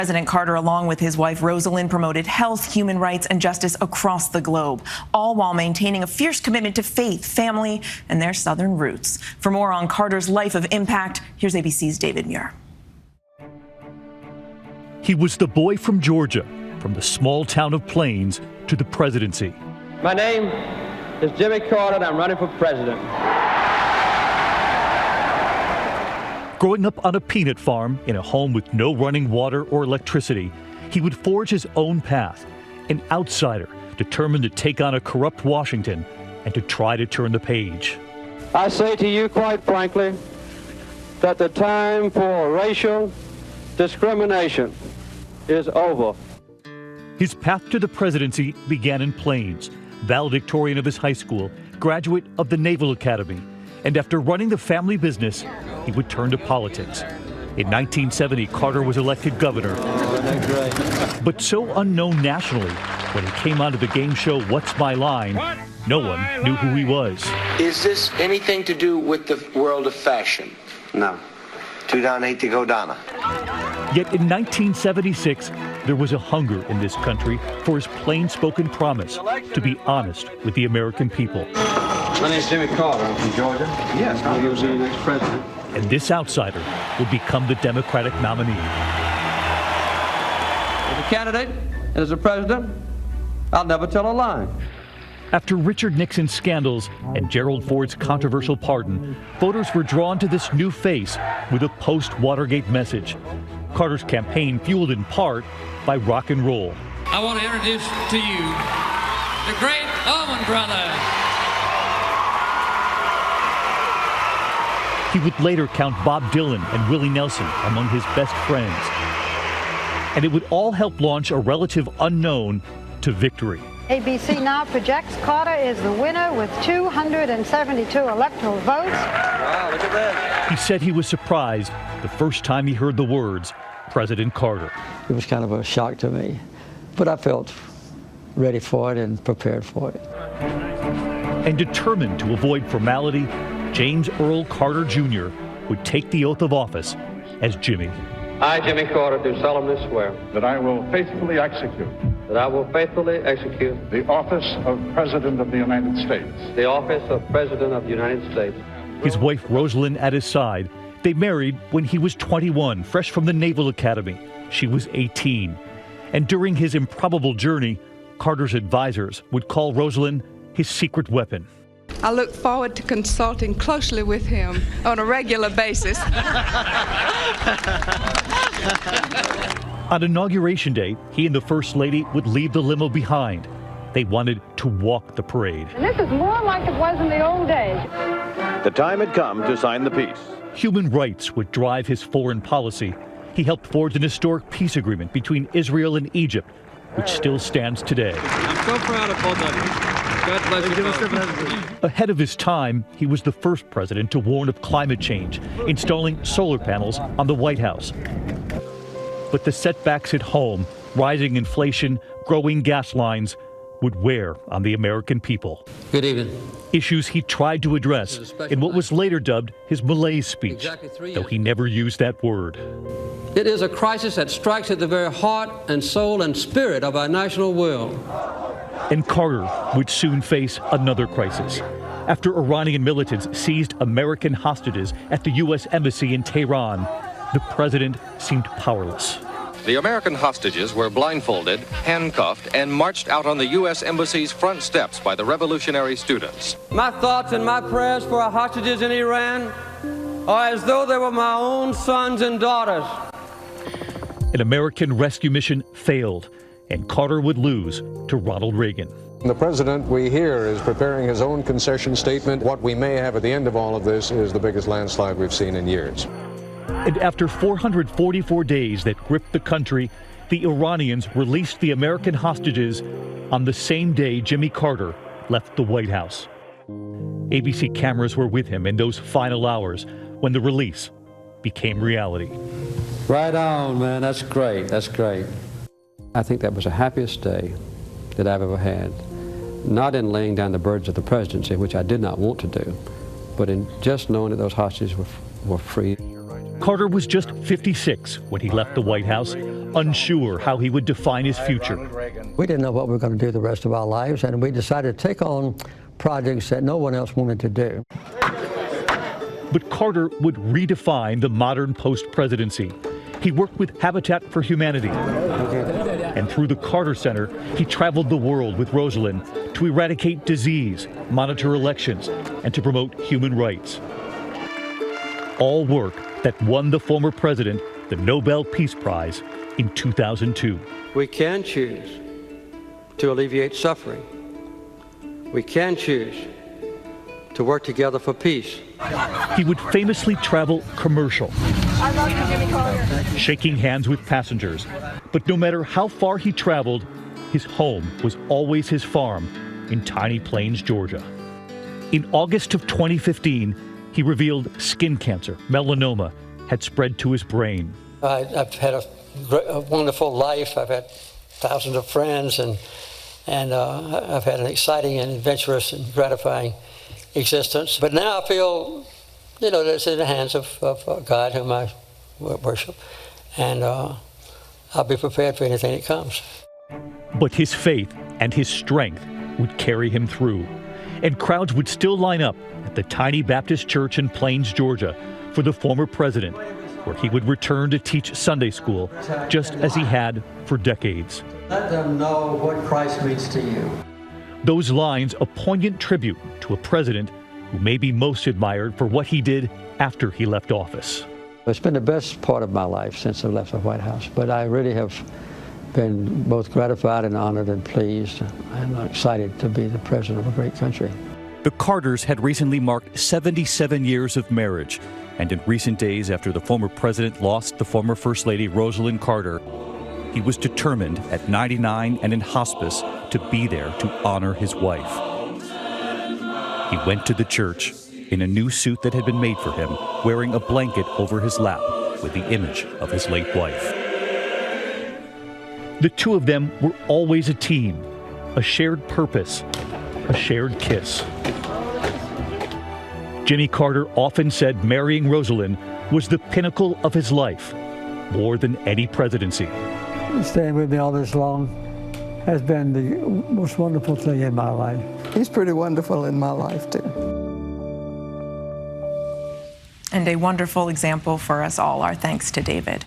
President Carter, along with his wife Rosalynn, promoted health, human rights, and justice across the globe, all while maintaining a fierce commitment to faith, family, and their Southern roots. For more on Carter's life of impact, here's ABC's David Muir. He was the boy from Georgia, from the small town of Plains to the presidency. My name is Jimmy Carter, and I'm running for president. Growing up on a peanut farm in a home with no running water or electricity, he would forge his own path, an outsider determined to take on a corrupt Washington and to try to turn the page. I say to you quite frankly that the time for racial discrimination is over. His path to the presidency began in Plains, valedictorian of his high school, graduate of the Naval Academy, and after running the family business, he would turn to politics. In 1970, Carter was elected governor. But so unknown nationally, when he came onto the game show What's My Line, no one knew who he was. Is this anything to do with the world of fashion? No. 2 down, 8 to go, Donna. Yet in 1976, there was a hunger in this country for his plain-spoken promise to be honest with the American people. My name's Jimmy Carter. I'm from Georgia. Yes, I'll be the next president. And this outsider would become the Democratic nominee. As a candidate and as a president, I'll never tell a lie. After Richard Nixon's scandals and Gerald Ford's controversial pardon, voters were drawn to this new face with a post-Watergate message. Carter's campaign fueled in part by rock and roll. I want to introduce to you the great Allman Brothers. He would later count Bob Dylan and Willie Nelson among his best friends. And it would all help launch a relative unknown to victory. ABC now projects Carter is the winner with 272 electoral votes. Wow, look at that. He said he was surprised the first time he heard the words, President Carter. It was kind of a shock to me, but I felt ready for it and prepared for it. And determined to avoid formality, James Earl Carter Jr. would take the oath of office as Jimmy. I, Jimmy Carter, do solemnly swear that I will faithfully execute that I will faithfully execute the office of President of the United States. The office of President of the United States. His wife Rosalynn at his side. They married when he was 21, fresh from the Naval Academy. She was 18. And during his improbable journey, Carter's advisors would call Rosalynn his secret weapon. I look forward to consulting closely with him on a regular basis. On Inauguration Day, he and the First Lady would leave the limo behind. They wanted to walk the parade. And this is more like it was in the old days. The time had come to sign the peace. Human rights would drive his foreign policy. He helped forge an historic peace agreement between Israel and Egypt, which still stands today. I'm so proud of both of you. God bless you. Ahead of his time, he was the first president to warn of climate change, installing solar panels on the White House. But the setbacks at home, rising inflation, growing gas lines, would wear on the American people. Good evening. Issues he tried to address in what was later dubbed his malaise speech, though he never used that word. It is a crisis that strikes at the very heart and soul and spirit of our national will. And Carter would soon face another crisis. After Iranian militants seized American hostages at the U.S. Embassy in Tehran, the president seemed powerless. The American hostages were blindfolded, handcuffed, and marched out on the U.S. Embassy's front steps by the revolutionary students. My thoughts and my prayers for our hostages in Iran are as though they were my own sons and daughters. An American rescue mission failed, and Carter would lose to Ronald Reagan. The president, we hear, is preparing his own concession statement. What we may have at the end of all of this is the biggest landslide we've seen in years. And after 444 days that gripped the country, the Iranians released the American hostages on the same day Jimmy Carter left the White House. ABC cameras were with him in those final hours when the release became reality. Right on, man. That's great. That's great. I think that was the happiest day that I've ever had. Not in laying down the burdens of the presidency, which I did not want to do, but in just knowing that those hostages were free. Carter was just 56 when he left the White House, unsure how he would define his future. We didn't know what we were going to do the rest of our lives, and we decided to take on projects that no one else wanted to do. But Carter would redefine the modern post-presidency. He worked with Habitat for Humanity. And through the Carter Center, he traveled the world with Rosalynn to eradicate disease, monitor elections, and to promote human rights. All work that won the former president the Nobel Peace Prize in 2002. We can choose to alleviate suffering. We can choose to work together for peace. He would famously travel commercial, I love you, Jimmy Carter. shaking hands with passengers. But no matter how far he traveled, his home was always his farm in Tiny Plains, Georgia. In August of 2015, he revealed skin cancer, melanoma, had spread to his brain. I've had a wonderful life. I've had thousands of friends, and I've had an exciting and adventurous and gratifying existence. But now I feel, that it's in the hands of God, whom I worship, and I'll be prepared for anything that comes. But his faith and his strength would carry him through, and crowds would still line up at the tiny Baptist church in Plains, Georgia, for the former president, where he would return to teach Sunday school, just as he had for decades. Let them know what Christ means to you. Those lines a poignant tribute to a president who may be most admired for what he did after he left office. It's been the best part of my life since I left the White House, but I really have been both gratified and honored and pleased and excited to be the president of a great country. The Carters had recently marked 77 years of marriage, and in recent days after the former president lost the former First Lady Rosalynn Carter, he was determined at 99 and in hospice to be there to honor his wife. He went to the church in a new suit that had been made for him, wearing a blanket over his lap with the image of his late wife. The two of them were always a team, a shared purpose, a shared kiss. Jimmy Carter often said marrying Rosalynn was the pinnacle of his life, more than any presidency. Staying with me all this long has been the most wonderful thing in my life. He's pretty wonderful in my life, too. And a wonderful example for us all. Our thanks to David.